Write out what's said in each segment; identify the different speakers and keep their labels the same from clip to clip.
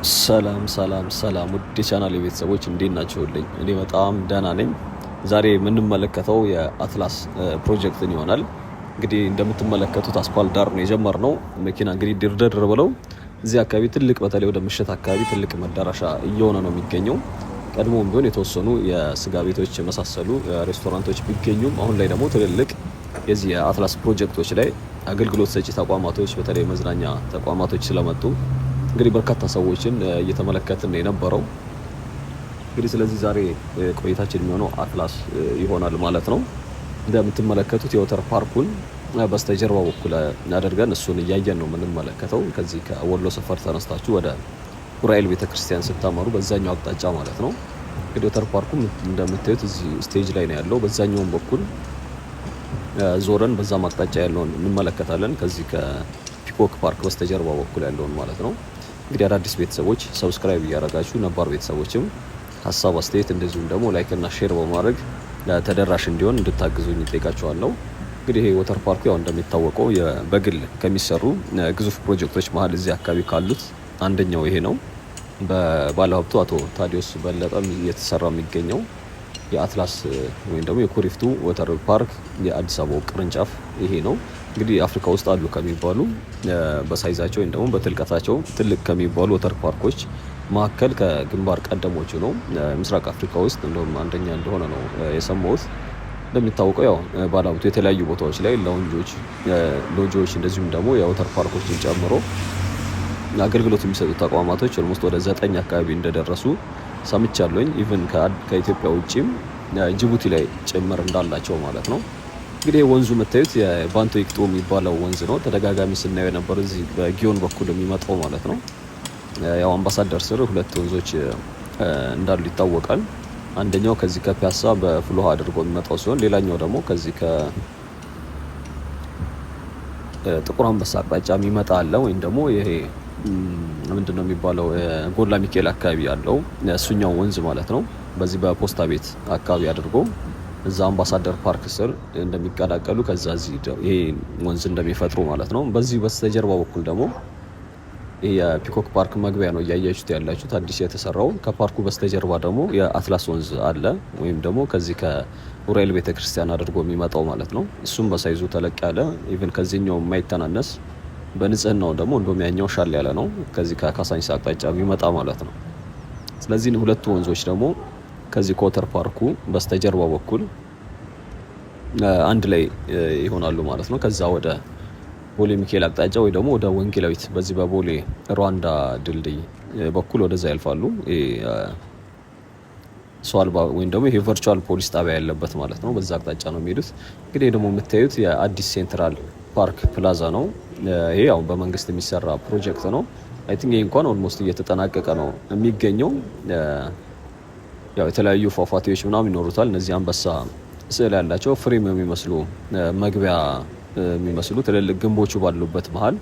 Speaker 1: ሰላም ውድ የቻናሌ ቤተሰቦች እንዴት ናችሁልኝ? እኔ በጣም ደህና ነኝ። ዛሬ የምንመለከተው የአትላስ ፕሮጀክትን ይሆናል። እንግዲህ እንደምትመለከቱት አስፓልት ዳር ነው የጀመርነው። መኪና እንግዲህ ድርድር ብለው እዚህ አካባቢ ትልቅ በተለይ ወደ ምሽት አካባቢ ትልቅ መዳረሻ እየሆነ ነው የሚገኘው። ቀድሞም ቢሆን የተወሰኑ የስጋ ቤቶች የመሳሰሉ ሬስቶራንቶች ቢገኙም አሁን ላይ ደግሞ ትልልቅ የዚህ የአትላስ ፕሮጀክቶች ላይ አገልግሎት ሰጪ ተቋማቶች በተለይ መዝናኛ ተቋማቶች ስለመጡ እንግዲህ በርካታ ሰዎችን እየተመለከትን ነው የነበረው። እንግዲህ ስለዚህ ዛሬ ቆይታችን የሚሆነው አትላስ ይሆናል ማለት ነው። እንደምትመለከቱት የወተር ፓርኩን በስተጀርባ በኩል አድርገን እሱን እያየን ነው የምንመለከተው። ከዚህ ከወሎ ሰፈር ተነስታችሁ ወደ ኡራኤል ቤተክርስቲያን ስታመሩ በዛኛው አቅጣጫ ማለት ነው። እንግዲህ ወተር ፓርኩ እንደምታዩት እዚህ ስቴጅ ላይ ነው ያለው። በዛኛውም በኩል ዞረን በዛም አቅጣጫ ያለውን እንመለከታለን። ከዚህ ከፒኮክ ፓርክ በስተጀርባ በኩል ያለውን ማለት ነው። እንግዲህ አዳዲስ ቤተሰቦች ሰብስክራይብ እያደረጋችሁ ነባር ቤተሰቦችም ሀሳብ አስተያየት እንደዚሁም ደግሞ ላይክ እና ሼር በማድረግ ተደራሽ እንዲሆን እንድታግዙኝ እጠይቃችኋለሁ። እንግዲህ ይሄ ወተር ፓርኩ ያው እንደሚታወቀው በግል ከሚሰሩ ግዙፍ ፕሮጀክቶች መሀል እዚህ አካባቢ ካሉት አንደኛው ይሄ ነው። በባለሀብቱ አቶ ታዲዮስ በለጠም እየተሰራ የሚገኘው የአትላስ ወይም ደግሞ የኩሪፍቱ ወተር ፓርክ የአዲስ አበባው ቅርንጫፍ ይሄ ነው። እንግዲህ አፍሪካ ውስጥ አሉ ከሚባሉ በሳይዛቸው ወይም ደግሞ በትልቀታቸው ትልቅ ከሚባሉ ወተር ፓርኮች መካከል ከግንባር ቀደሞቹ ነው። ምስራቅ አፍሪካ ውስጥ እንደውም አንደኛ እንደሆነ ነው የሰማሁት። እንደሚታወቀው ያው ባለሀብቱ የተለያዩ ቦታዎች ላይ ሎጆች እንደዚሁም ደግሞ የወተር ፓርኮችን ጨምሮ አገልግሎት የሚሰጡ ተቋማቶች ኦልሞስት ወደ 9 አካባቢ እንደደረሱ ሰምቻለሁኝ። ኢቭን ከኢትዮጵያ ውጭም ጅቡቲ ላይ ጭምር እንዳላቸው ማለት ነው። እንግዲህ ወንዙ የምታዩት የባንቶ ይቅጦ የሚባለው ወንዝ ነው። ተደጋጋሚ ስናየው የነበረው እዚህ በጊዮን በኩል የሚመጣው ማለት ነው። ያው አምባሳደር ስር 2 ወንዞች እንዳሉ ይታወቃል። አንደኛው ከዚህ ከፒያሳ በፍሎሃ አድርጎ የሚመጣው ሲሆን ሌላኛው ደግሞ ከዚህ ከጥቁር አንበሳ አቅጣጫ የሚመጣ አለ። ወይም ደግሞ ይሄ ምንድነው የሚባለው ጎላ ሚካኤል አካባቢ ያለው እሱኛው ወንዝ ማለት ነው። በዚህ በፖስታ ቤት አካባቢ አድርጎ እዛ አምባሳደር ፓርክ ስር እንደሚቀላቀሉ ከዛ ይሄ ወንዝ እንደሚፈጥሩ ማለት ነው። በዚህ በስተጀርባ በኩል ደግሞ ይሄ የፒኮክ ፓርክ መግቢያ ነው እያያችሁት ያላችሁት አዲስ የተሰራው። ከፓርኩ በስተጀርባ ደግሞ የአትላስ ወንዝ አለ፣ ወይም ደግሞ ከዚህ ከኡራኤል ቤተክርስቲያን አድርጎ የሚመጣው ማለት ነው። እሱም በሳይዙ ተለቅ ያለ ኢቭን ከዚህኛው የማይተናነስ በንጽህናው ደግሞ እንደውም ያኛው ሻል ያለ ነው፣ ከዚህ ከካሳንቺስ አቅጣጫ የሚመጣ ማለት ነው። ስለዚህ 2 ወንዞች ደግሞ ከዚህ ከወተር ፓርኩ በስተጀርባ በኩል አንድ ላይ ይሆናሉ ማለት ነው። ከዛ ወደ ቦሌ ሚካኤል አቅጣጫ ወይ ደግሞ ወደ ወንጌላዊት በዚህ በቦሌ ሩዋንዳ ድልድይ በኩል ወደዛ ያልፋሉ። ሰው አልባ ወይም ደግሞ ይሄ ቨርቹዋል ፖሊስ ጣቢያ ያለበት ማለት ነው። በዛ አቅጣጫ ነው የሚሄዱት። እንግዲህ ደግሞ የምታዩት የአዲስ ሴንትራል ፓርክ ፕላዛ ነው። ይሄ ያው በመንግስት የሚሰራ ፕሮጀክት ነው። አይ ቲንክ ይሄ እንኳን ኦልሞስት እየተጠናቀቀ ነው የሚገኘው። ያው የተለያዩ ፏፏቴዎች ምናምን ይኖሩታል። እነዚህ አንበሳ ስዕል ያላቸው ፍሬም የሚመስሉ መግቢያ የሚመስሉ ትልልቅ ግንቦቹ ባሉበት መሀል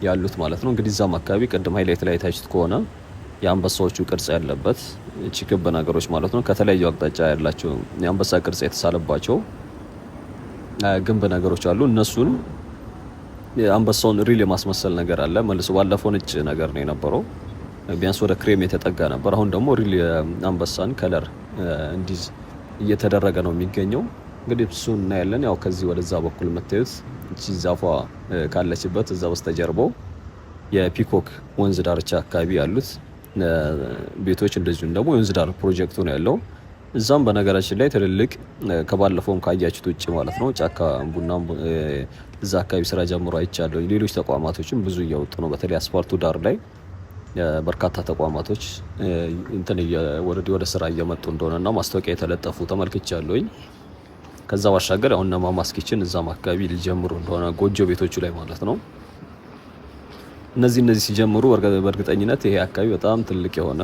Speaker 1: ያሉት ማለት ነው። እንግዲህ እዛም አካባቢ ቅድም ሃይላይት ላይ ታይችት ከሆነ የአንበሳዎቹ ቅርጽ ያለበት እቺ ክብ ነገሮች ማለት ነው ከተለያዩ አቅጣጫ ያላቸው የአንበሳ ቅርጽ የተሳለባቸው ግንብ ነገሮች አሉ። እነሱን አንበሳውን ሪል የማስመሰል ነገር አለ። መልሶ ባለፈው ነጭ ነገር ነው የነበረው፣ ቢያንስ ወደ ክሬም የተጠጋ ነበር። አሁን ደግሞ ሪል አንበሳን ከለር እንዲዝ እየተደረገ ነው የሚገኘው። እንግዲህ እሱን እናያለን። ያው ከዚህ ወደዛ በኩል የምታዩት እቺ ዛፏ ካለችበት እዛ በስተጀርባው የፒኮክ ወንዝ ዳርቻ አካባቢ ያሉት ቤቶች እንደዚሁም ደግሞ የወንዝ ዳር ፕሮጀክቱ ነው ያለው። እዛም በነገራችን ላይ ትልልቅ ከባለፈውም ካያችሁት ውጭ ማለት ነው ጫካ ቡናም እዛ አካባቢ ስራ ጀምሮ አይቻለሁ። ሌሎች ተቋማቶችም ብዙ እያወጡ ነው። በተለይ አስፓልቱ ዳር ላይ በርካታ ተቋማቶች ወደ ስራ እየመጡ እንደሆነና ማስታወቂያ የተለጠፉ ተመልክቻለሁኝ። ከዛ ባሻገር አሁን ማማስ ኪችን እዛም አካባቢ ሊጀምሩ እንደሆነ ጎጆ ቤቶቹ ላይ ማለት ነው። እነዚህ ሲጀምሩ በእርግጠኝነት ይሄ አካባቢ በጣም ትልቅ የሆነ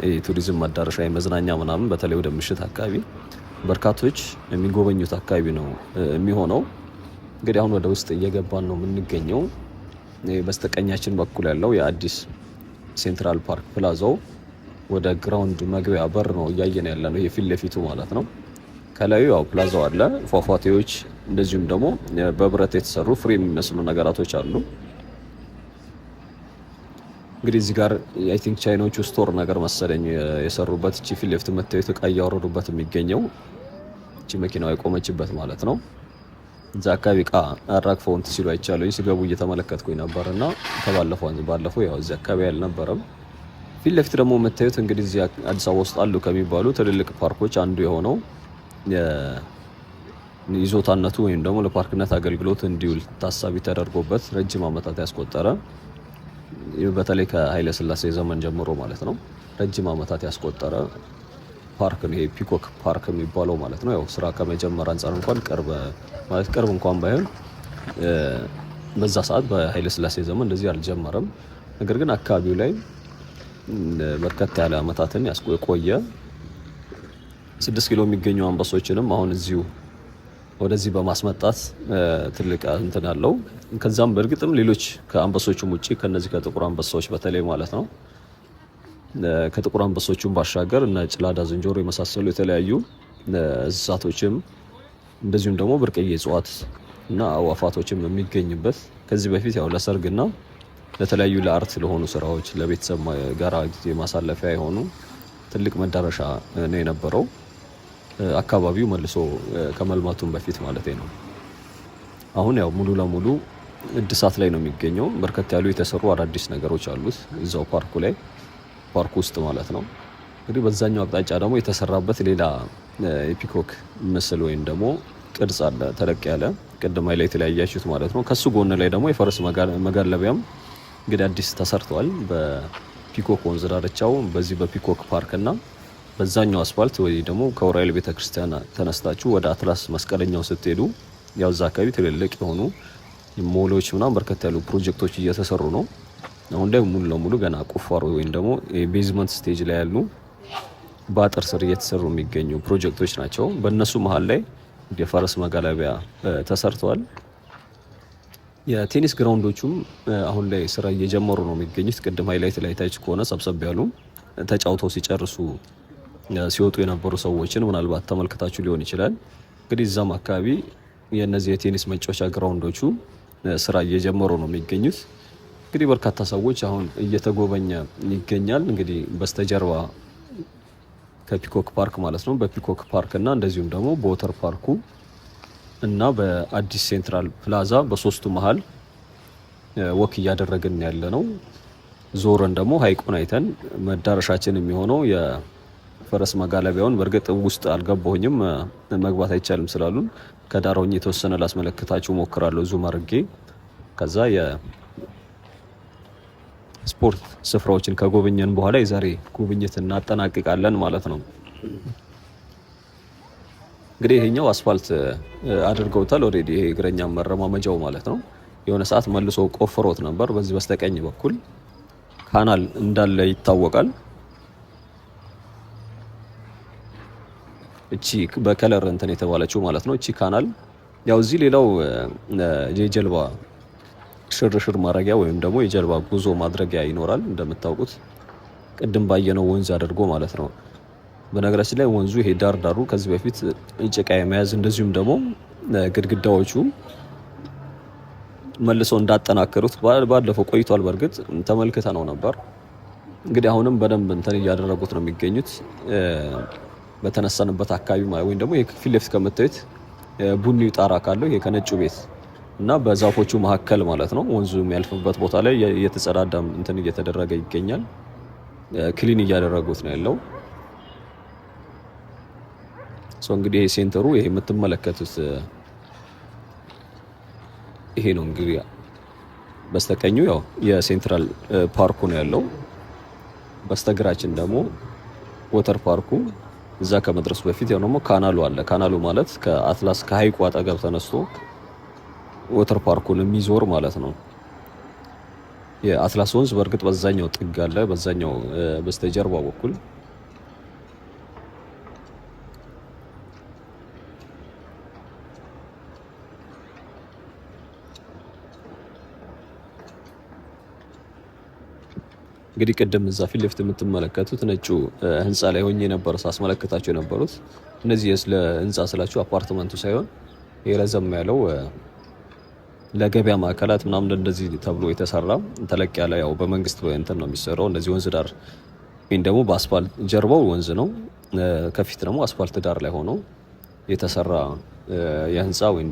Speaker 1: የቱሪዝም መዳረሻ የመዝናኛ ምናምን በተለይ ወደ ምሽት አካባቢ በርካቶች የሚጎበኙት አካባቢ ነው የሚሆነው። እንግዲህ አሁን ወደ ውስጥ እየገባን ነው የምንገኘው። በስተቀኛችን በኩል ያለው የአዲስ ሴንትራል ፓርክ ፕላዛው ወደ ግራውንድ መግቢያ በር ነው እያየን ያለ ነው፣ የፊት ለፊቱ ማለት ነው። ከላዩ ያው ፕላዛው አለ፣ ፏፏቴዎች እንደዚሁም ደግሞ በብረት የተሰሩ ፍሬም የሚመስሉ ነገራቶች አሉ። እንግዲህ እዚህ ጋር አይ ቲንክ ቻይኖቹ ስቶር ነገር መሰለኝ የሰሩበት እቺ ፊት ለፊት የምታዩት እቃ እያወረዱበት የሚገኘው እቺ መኪናዋ የቆመችበት ማለት ነው። እዛ አካባቢ እቃ አራግፈው እንትን ሲሉ አይቻለሁ። ሲገቡ እየተመለከትኩኝ ነበርና ባለፈው ያው እዚህ አካባቢ አልነበረም። ፊት ለፊት ደግሞ የምታዩት እንግዲህ እዚህ አዲስ አበባ ውስጥ አሉ ከሚባሉ ትልልቅ ፓርኮች አንዱ የሆነው ይዞታነቱ ወይም ደግሞ ለፓርክነት አገልግሎት እንዲውል ታሳቢ ተደርጎበት ረጅም ዓመታት ያስቆጠረ በተለይ ከኃይለ ሥላሴ ዘመን ጀምሮ ማለት ነው ረጅም ዓመታት ያስቆጠረ ፓርክ ነው። ይሄ ፒኮክ ፓርክ የሚባለው ማለት ነው። ያው ስራ ከመጀመር አንጻር እንኳን ቅርብ እንኳን ባይሆን በዛ ሰዓት በኃይለ ሥላሴ ዘመን እንደዚህ አልጀመረም። ነገር ግን አካባቢው ላይ በርከት ያለ ዓመታትን የቆየ 6 ኪሎ የሚገኙ አንበሶችንም አሁን እዚሁ ወደዚህ በማስመጣት ትልቅ እንትን አለው። ከዛም በእርግጥም ሌሎች ከአንበሶቹም ውጪ ከነዚህ ከጥቁር አንበሶች በተለይ ማለት ነው ከጥቁር አንበሶቹም ባሻገር እነ ጭላዳ ዝንጀሮ የመሳሰሉ የተለያዩ እንስሳቶችም እንደዚሁም ደግሞ ብርቅዬ እጽዋት እና አዋፋቶችም የሚገኝበት ከዚህ በፊት ያው ለሰርግና ለተለያዩ ለአርት ለሆኑ ስራዎች ለቤተሰብ ጋራ ጊዜ ማሳለፊያ የሆኑ ትልቅ መዳረሻ ነው የነበረው። አካባቢው መልሶ ከመልማቱም በፊት ማለት ነው። አሁን ያው ሙሉ ለሙሉ እድሳት ላይ ነው የሚገኘው። በርከት ያሉ የተሰሩ አዳዲስ ነገሮች አሉት እዛው ፓርኩ ውስጥ ማለት ነው። እንግዲህ በዛኛው አቅጣጫ ደግሞ የተሰራበት ሌላ የፒኮክ ምስል ወይም ደግሞ ቅርጽ አለ ተለቅ ያለ ቅድም ላይ የተለያያችሁት ማለት ነው። ከሱ ጎን ላይ ደግሞ የፈረስ መጋለቢያም እንግዲህ አዲስ ተሰርቷል በፒኮክ ወንዝ ዳርቻው በዚህ በፒኮክ ፓርክ እና በዛኛው አስፋልት ወይ ደግሞ ከዑራኤል ቤተክርስቲያን ተነስታችሁ ወደ አትላስ መስቀለኛው ስትሄዱ ያው እዛ አካባቢ ትልልቅ የሆኑ ሞሎች ምናምን በርከት ያሉ ፕሮጀክቶች እየተሰሩ ነው። አሁን ላይ ሙሉ ለሙሉ ገና ቁፋሮ ወይም ደግሞ የቤዝመንት ስቴጅ ላይ ያሉ በአጥር ስር እየተሰሩ የሚገኙ ፕሮጀክቶች ናቸው። በእነሱ መሀል ላይ የፈረስ መጋለቢያ ተሰርተዋል። የቴኒስ ግራውንዶቹም አሁን ላይ ስራ እየጀመሩ ነው የሚገኙት። ቅድም ሃይላይት ላይ ታይች ከሆነ ሰብሰብ ያሉ ተጫውተው ሲጨርሱ ሲወጡ የነበሩ ሰዎችን ምናልባት ተመልክታችሁ ሊሆን ይችላል። እንግዲህ እዛም አካባቢ የነዚህ የቴኒስ መጫወቻ ግራውንዶቹ ስራ እየጀመሩ ነው የሚገኙት። እንግዲህ በርካታ ሰዎች አሁን እየተጎበኘ ይገኛል። እንግዲህ በስተጀርባ ከፒኮክ ፓርክ ማለት ነው በፒኮክ ፓርክ እና እንደዚሁም ደግሞ በወተር ፓርኩ እና በአዲስ ሴንትራል ፕላዛ በሶስቱ መሃል ወክ እያደረግን ያለ ነው። ዞረን ደግሞ ሀይቁን አይተን መዳረሻችን የሚሆነው የፈረስ መጋለቢያውን በእርግጥ ውስጥ አልገባሁኝም መግባት አይቻልም ስላሉን ከዳር ሆኜ የተወሰነ ላስመለክታችሁ ሞክራለሁ ዙም አድርጌ። ከዛ የስፖርት ስፍራዎችን ከጎበኘን በኋላ የዛሬ ጉብኝት እናጠናቅቃለን ማለት ነው። እንግዲህ ይሄኛው አስፋልት አድርገውታል ኦሬዲ ይሄ እግረኛ መረማመጃው ማለት ነው። የሆነ ሰዓት መልሶ ቆፍሮት ነበር። በዚህ በስተቀኝ በኩል ካናል እንዳለ ይታወቃል። እቺ በከለር እንትን የተባለችው ማለት ነው። እቺ ካናል ያው እዚህ ሌላው የጀልባ ሽርሽር ማድረጊያ ወይም ደግሞ የጀልባ ጉዞ ማድረጊያ ይኖራል እንደምታውቁት ቅድም ባየነው ወንዝ አድርጎ ማለት ነው። በነገራችን ላይ ወንዙ ይሄ ዳር ዳሩ ከዚህ በፊት ጭቃ የመያዝ እንደዚሁም ደግሞ ግድግዳዎቹ መልሶ እንዳጠናከሩት ባለፈው ቆይቷል። በእርግጥ ተመልክተ ነው ነበር። እንግዲህ አሁንም በደንብ እንትን እያደረጉት ነው የሚገኙት። በተነሳንበት አካባቢ ወይም ደግሞ ፊት ለፊት ከምታዩት ቡኒው ጣራ ካለው ይሄ ከነጩ ቤት እና በዛፎቹ መካከል ማለት ነው ወንዙ የሚያልፍበት ቦታ ላይ እየተጸዳዳም እንትን እየተደረገ ይገኛል። ክሊን እያደረጉት ነው ያለው። እንግዲህ ይሄ ሴንተሩ ይሄ የምትመለከቱት ይሄ ነው። እንግዲህ በስተቀኙ ያው የሴንትራል ፓርኩ ነው ያለው። በስተግራችን ደግሞ ወተር ፓርኩ እዛ ከመድረሱ በፊት ያው ደግሞ ካናሉ አለ። ካናሉ ማለት ከአትላስ ከሀይቁ አጠገብ ተነስቶ ወተር ፓርኩን የሚዞር ማለት ነው። የአትላስ ወንዝ በእርግጥ በዛኛው ጥግ አለ፣ በዛኛው በስተጀርባ በኩል እንግዲህ ቅድም እዛ ፊት ለፊት የምትመለከቱት ነጩ ህንፃ ላይ ሆኜ ነበር ሳስመለክታቸው የነበሩት። እነዚህ ስለ ህንፃ ስላችሁ አፓርትመንቱ ሳይሆን የረዘም ያለው ለገበያ ማዕከላት ምናምን እንደዚህ ተብሎ የተሰራ ተለቅ ያለ ያው በመንግስት እንትን ነው የሚሰራው። እንደዚህ ወንዝ ዳር ወይም ደግሞ በአስፋልት ጀርባው ወንዝ ነው፣ ከፊት ደግሞ አስፋልት ዳር ላይ ሆኖ የተሰራ የህንፃ ወይም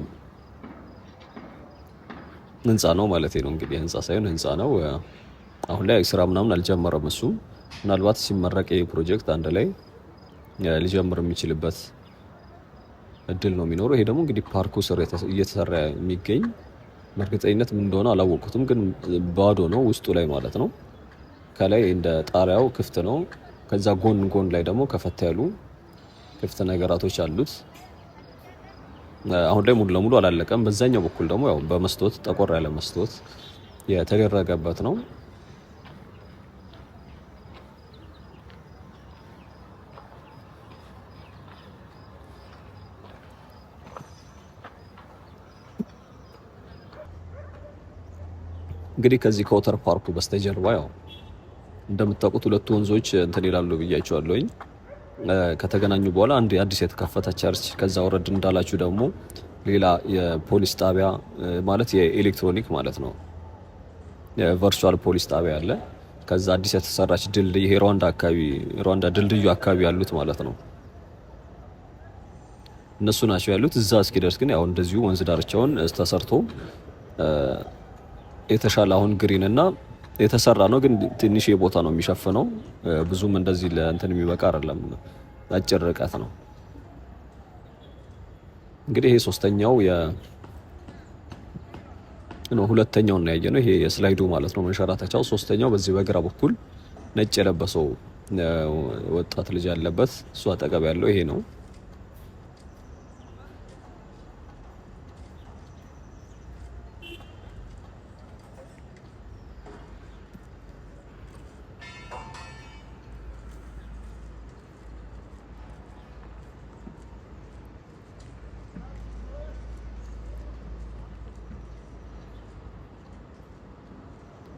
Speaker 1: ህንፃ ነው ማለት ነው። እንግዲህ የህንፃ ሳይሆን ህንፃ ነው። አሁን ላይ ስራ ምናምን አልጀመረም። እሱ ምናልባት ሲመረቅ ይሄ ፕሮጀክት አንድ ላይ ሊጀምር የሚችልበት እድል ነው የሚኖረው። ይሄ ደግሞ እንግዲህ ፓርኩ ስር እየተሰራ የሚገኝ በእርግጠኝነት ምን እንደሆነ አላወቁትም፣ ግን ባዶ ነው ውስጡ ላይ ማለት ነው። ከላይ እንደ ጣሪያው ክፍት ነው። ከዛ ጎን ጎን ላይ ደግሞ ከፈት ያሉ ክፍት ነገራቶች አሉት። አሁን ላይ ሙሉ ለሙሉ አላለቀም። በዛኛው በኩል ደግሞ ያው በመስታወት ጠቆር ያለ መስታወት የተደረገበት ነው። እንግዲህ ከዚህ ከወተር ፓርኩ በስተጀርባ ያው እንደምታውቁት ሁለቱ ወንዞች እንትን ይላሉ ብያቸዋለሁኝ። ከተገናኙ በኋላ አንድ አዲስ የተከፈተ ቸርች፣ ከዛ ወረድ እንዳላችሁ ደግሞ ሌላ የፖሊስ ጣቢያ ማለት የኤሌክትሮኒክ ማለት ነው የቨርቹዋል ፖሊስ ጣቢያ አለ። ከዛ አዲስ የተሰራች ድልድይ፣ ይሄ ሩዋንዳ ድልድዩ አካባቢ ያሉት ማለት ነው እነሱ ናቸው ያሉት። እዛ እስኪደርስ ግን ያው እንደዚሁ ወንዝ ዳርቻውን ተሰርቶ የተሻለ አሁን ግሪን እና የተሰራ ነው፣ ግን ትንሽ የቦታ ነው የሚሸፍነው። ብዙም እንደዚህ ለእንትን የሚበቃ አይደለም፣ አጭር ርቀት ነው። እንግዲህ ይሄ ሶስተኛው ሁለተኛው እና ያየ ነው። ይሄ የስላይዱ ማለት ነው መንሸራተቻው። ሶስተኛው በዚህ በግራ በኩል ነጭ የለበሰው ወጣት ልጅ ያለበት እሱ አጠገብ ያለው ይሄ ነው።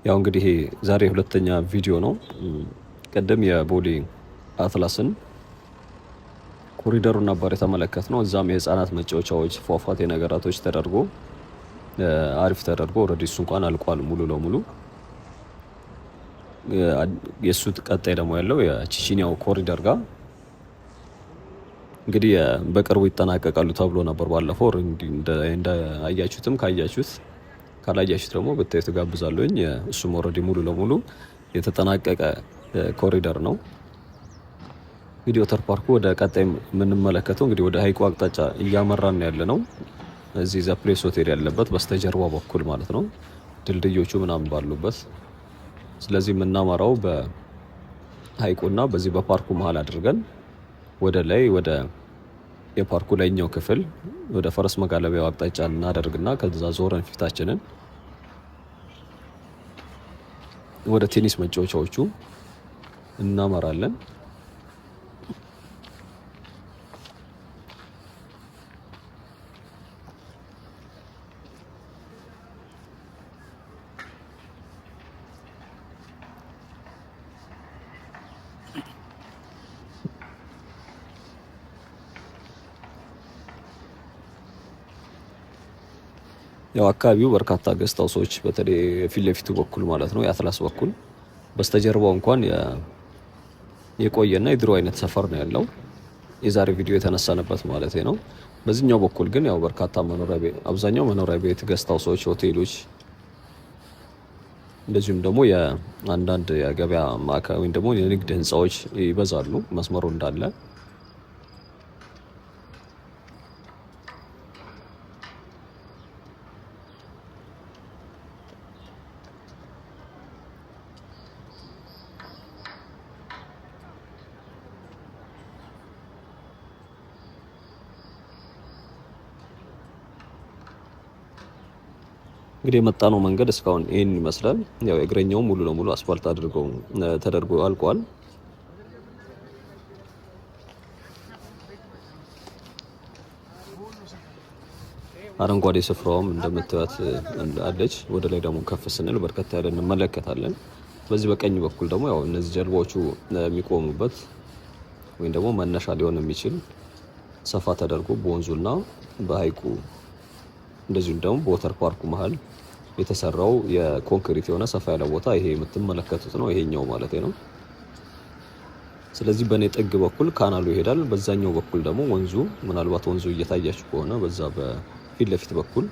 Speaker 1: ያው እንግዲህ ዛሬ ሁለተኛ ቪዲዮ ነው። ቀደም የቦሌ አትላስን ኮሪደሩን ነበር የተመለከት ነው። እዛም የህፃናት መጫወቻዎች፣ ፏፏቴ ነገራቶች ተደርጎ አሪፍ ተደርጎ ኦልሬዲ እሱ እንኳን አልቋል ሙሉ ለሙሉ። የእሱ ቀጣይ ደግሞ ያለው የቺቺኒያው ኮሪደር ጋር እንግዲህ በቅርቡ ይጠናቀቃሉ ተብሎ ነበር ባለፈው። እንደ አያችሁትም ካያችሁት ካላያችሁት ደግሞ ብታዩ ትጋብዛለሁኝ። እሱም ኦልሬዲ ሙሉ ለሙሉ የተጠናቀቀ ኮሪደር ነው። እንግዲህ ወተር ፓርኩ ወደ ቀጣይ የምንመለከተው እንግዲህ ወደ ሀይቁ አቅጣጫ እያመራን ያለ ነው። እዚህ ዘ ፕሌስ ሆቴል ያለበት በስተጀርባ በኩል ማለት ነው፣ ድልድዮቹ ምናምን ባሉበት። ስለዚህ የምናመራው በሀይቁና በዚህ በፓርኩ መሀል አድርገን ወደ ላይ ወደ የፓርኩ ላይኛው ክፍል ወደ ፈረስ መጋለቢያው አቅጣጫ እናደርግና ከዛ ዞረን ፊታችንን ወደ ቴኒስ መጫወቻዎቹ እናመራለን። ያው አካባቢው በርካታ ገስት ሃውሶች በተለይ ፊት ለፊቱ በኩል ማለት ነው የአትላስ በኩል በስተጀርባው እንኳን የቆየና የድሮ አይነት ሰፈር ነው ያለው። የዛሬ ቪዲዮ የተነሳንበት ማለት ነው። በዚህኛው በኩል ግን ያው በርካታ አብዛኛው መኖሪያ ቤት፣ ገስት ሃውሶች፣ ሆቴሎች እንደዚሁም ደግሞ የአንዳንድ የገበያ ማዕከል ወይም ደግሞ የንግድ ህንፃዎች ይበዛሉ መስመሩ እንዳለ። እንግዲህ የመጣነው መንገድ እስካሁን ይሄን ይመስላል። ያው እግረኛው ሙሉ ለሙሉ አስፋልት ተደርጎ አልቋል። አረንጓዴ ስፍራውም እንደምታዩት አለች። ወደ ላይ ደግሞ ከፍ ስንል በርከት ያለ እንመለከታለን። በዚህ በቀኝ በኩል ደግሞ ያው እነዚህ ጀልባዎቹ የሚቆሙበት ወይም ደግሞ መነሻ ሊሆን የሚችል ሰፋ ተደርጎ በወንዙና በሀይቁ እንደዚሁም ደግሞ በወተር ፓርኩ መሀል የተሰራው የኮንክሪት የሆነ ሰፋ ያለ ቦታ ይሄ የምትመለከቱት ነው፣ ይሄኛው ማለት ነው። ስለዚህ በኔ ጥግ በኩል ካናሉ ይሄዳል። በዛኛው በኩል ደግሞ ወንዙ፣ ምናልባት ወንዙ እየታያችሁ ከሆነ በዛ በፊት ለፊት በኩል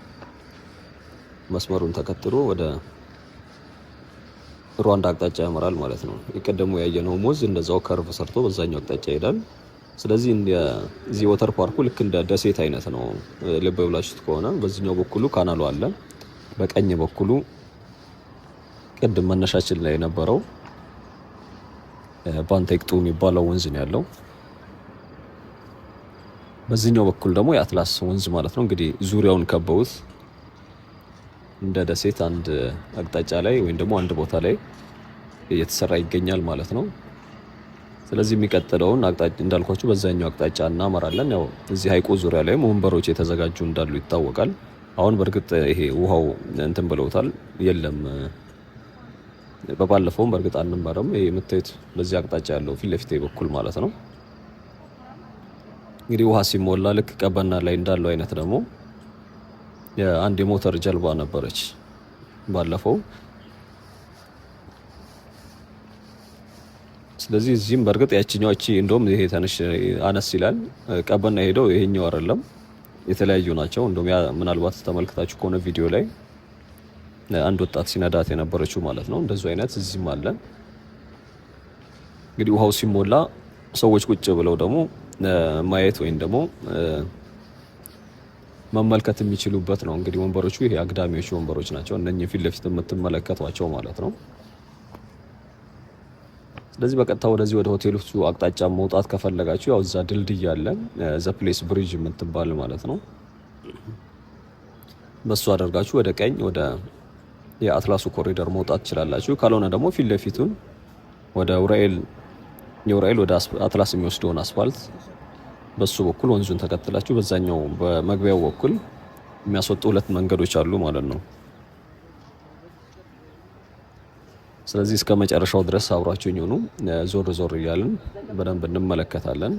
Speaker 1: መስመሩን ተከትሎ ወደ ሩዋንዳ አቅጣጫ ያመራል ማለት ነው። የቀደሙ ያየነው ሞዝ እንደዛው ከርቭ ሰርቶ በዛኛው አቅጣጫ ይሄዳል። ስለዚህ እዚህ ወተር ፓርኩ ልክ እንደ ደሴት አይነት ነው። ልብ ብላችሁት ከሆነ በዚህኛው በኩሉ ካናሉ አለ። በቀኝ በኩሉ ቅድም መነሻችን ላይ የነበረው ባንቴክቱ የሚባለው ወንዝ ነው ያለው። በዚህኛው በኩል ደግሞ የአትላስ ወንዝ ማለት ነው። እንግዲህ ዙሪያውን ከበውት እንደ ደሴት አንድ አቅጣጫ ላይ ወይም ደግሞ አንድ ቦታ ላይ እየተሰራ ይገኛል ማለት ነው። ስለዚህ የሚቀጥለውን አቅጣጫ እንዳልኳችሁ በዛኛው አቅጣጫ እናመራለን። ያው እዚህ ሀይቁ ዙሪያ ላይም ወንበሮች የተዘጋጁ እንዳሉ ይታወቃል። አሁን በእርግጥ ይሄ ውሃው እንትን ብለውታል፣ የለም። በባለፈውም በእርግጥ አንመረም። ይሄ የምታዩት በዚህ አቅጣጫ ያለው ፊት ለፊት በኩል ማለት ነው። እንግዲህ ውሃ ሲሞላ ልክ ቀበና ላይ እንዳለው አይነት ደግሞ አንድ የሞተር ጀልባ ነበረች ባለፈው። ስለዚህ እዚህም በእርግጥ ያቺኛው እንደውም ይሄ ትንሽ አነስ ይላል። ቀበና ሄደው ይሄኛው አይደለም፣ የተለያዩ ናቸው። እንደውም ምናልባት ተመልክታችሁ ከሆነ ቪዲዮ ላይ አንድ ወጣት ሲነዳት የነበረችው ማለት ነው። እንደዚሁ አይነት እዚህም አለ። እንግዲህ ውሃው ሲሞላ ሰዎች ቁጭ ብለው ደግሞ ማየት ወይም ደግሞ መመልከት የሚችሉበት ነው። እንግዲህ ወንበሮቹ ይሄ አግዳሚዎች ወንበሮች ናቸው፣ እነኚህ ፊት ለፊት የምትመለከቷቸው ማለት ነው። ስለዚህ በቀጥታ ወደዚህ ወደ ሆቴሎቹ አቅጣጫ መውጣት ከፈለጋችሁ ያው እዛ ድልድይ አለ፣ ዘ ፕሌስ ብሪጅ የምትባል ማለት ነው። በሱ አደርጋችሁ ወደ ቀኝ ወደ የአትላሱ ኮሪደር መውጣት ትችላላችሁ። ካልሆነ ደግሞ ፊት ለፊቱን ወደ የኡራኤል ወደ አትላስ የሚወስደውን አስፋልት በሱ በኩል ወንዙን ተከትላችሁ በዛኛው በመግቢያው በኩል የሚያስወጡ ሁለት መንገዶች አሉ ማለት ነው። ስለዚህ እስከ መጨረሻው ድረስ አብራችሁኝ ሆኑ። ዞር ዞር እያልን በደንብ እንመለከታለን።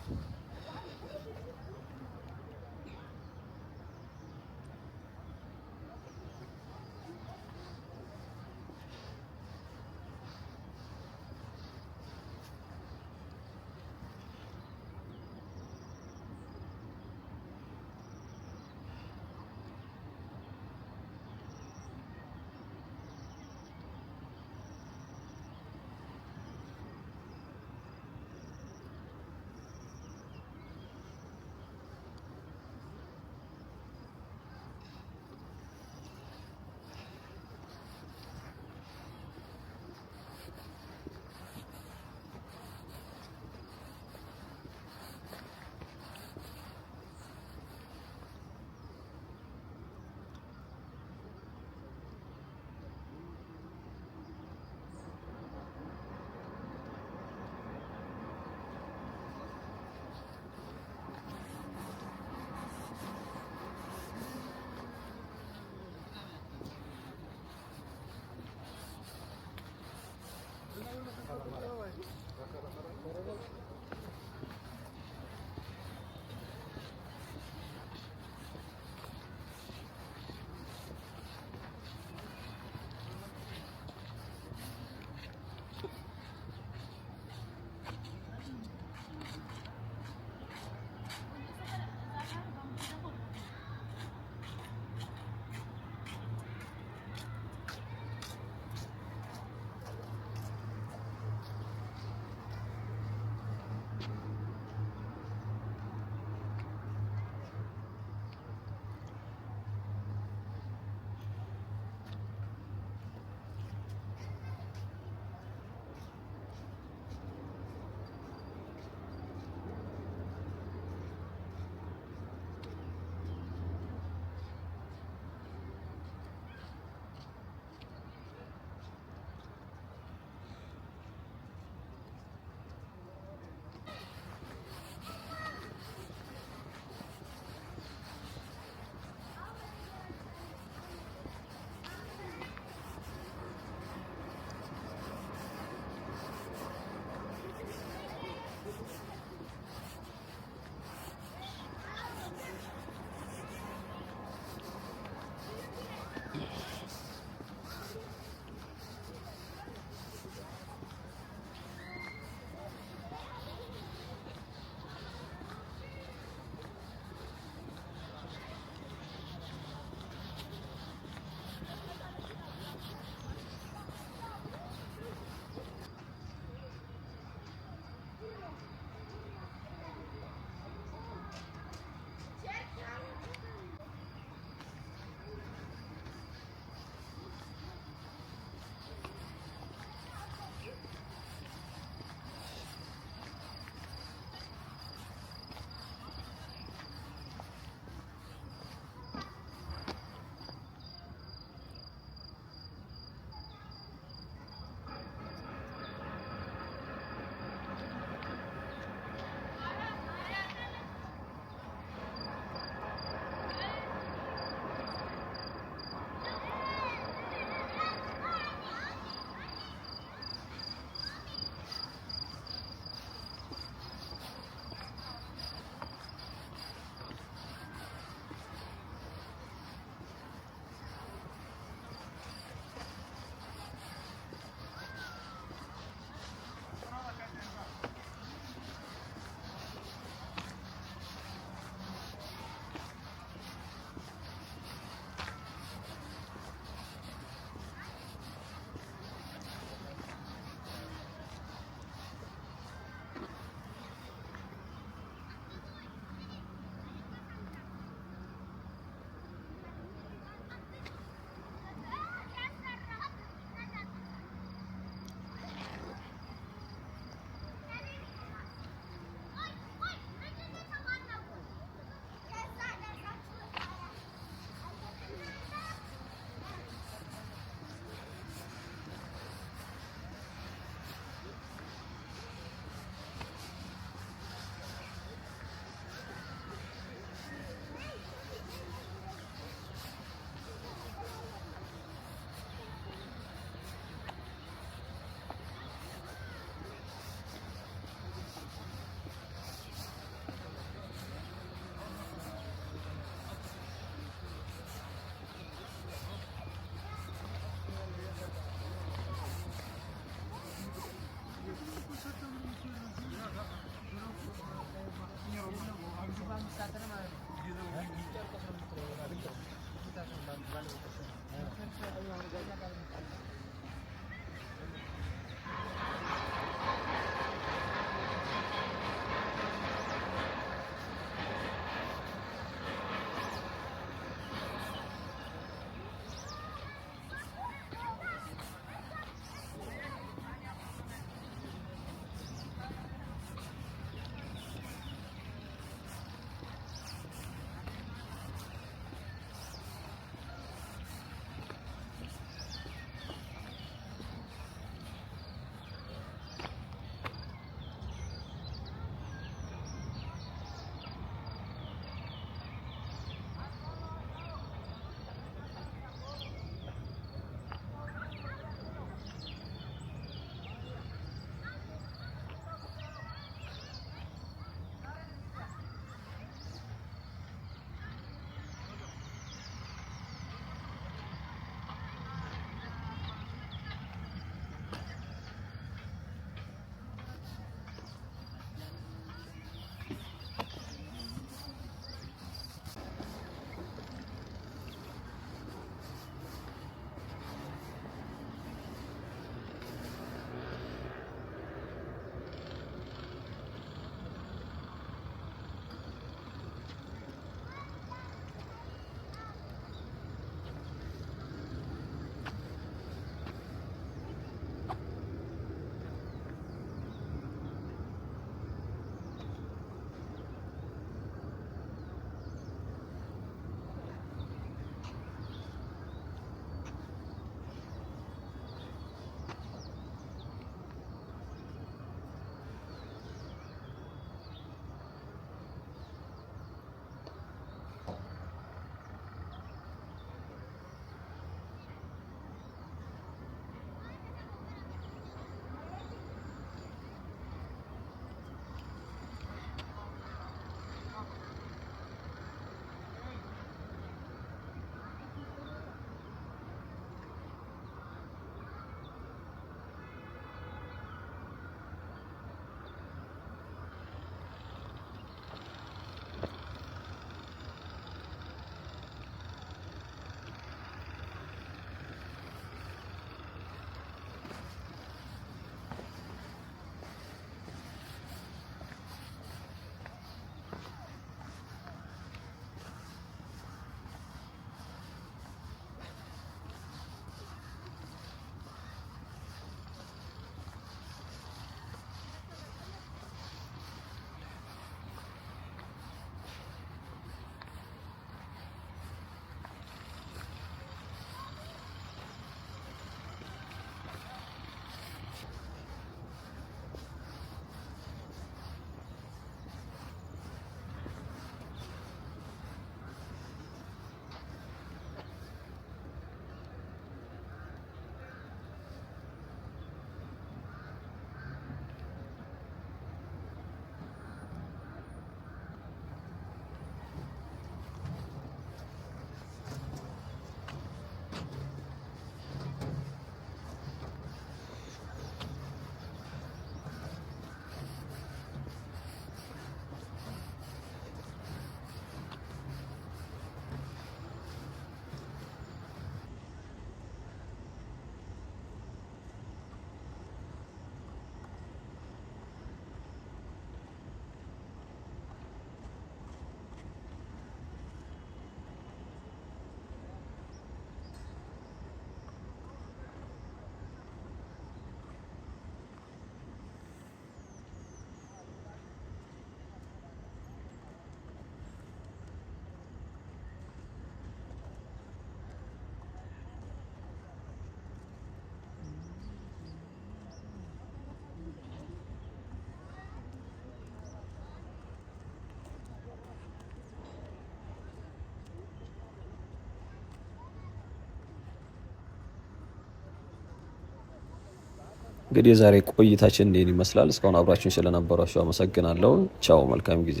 Speaker 1: እንግዲህ የዛሬ ቆይታችን ይህን ይመስላል። እስካሁን አብራችሁኝ ስለነበራችሁ አመሰግናለሁ። ቻው፣ መልካም ጊዜ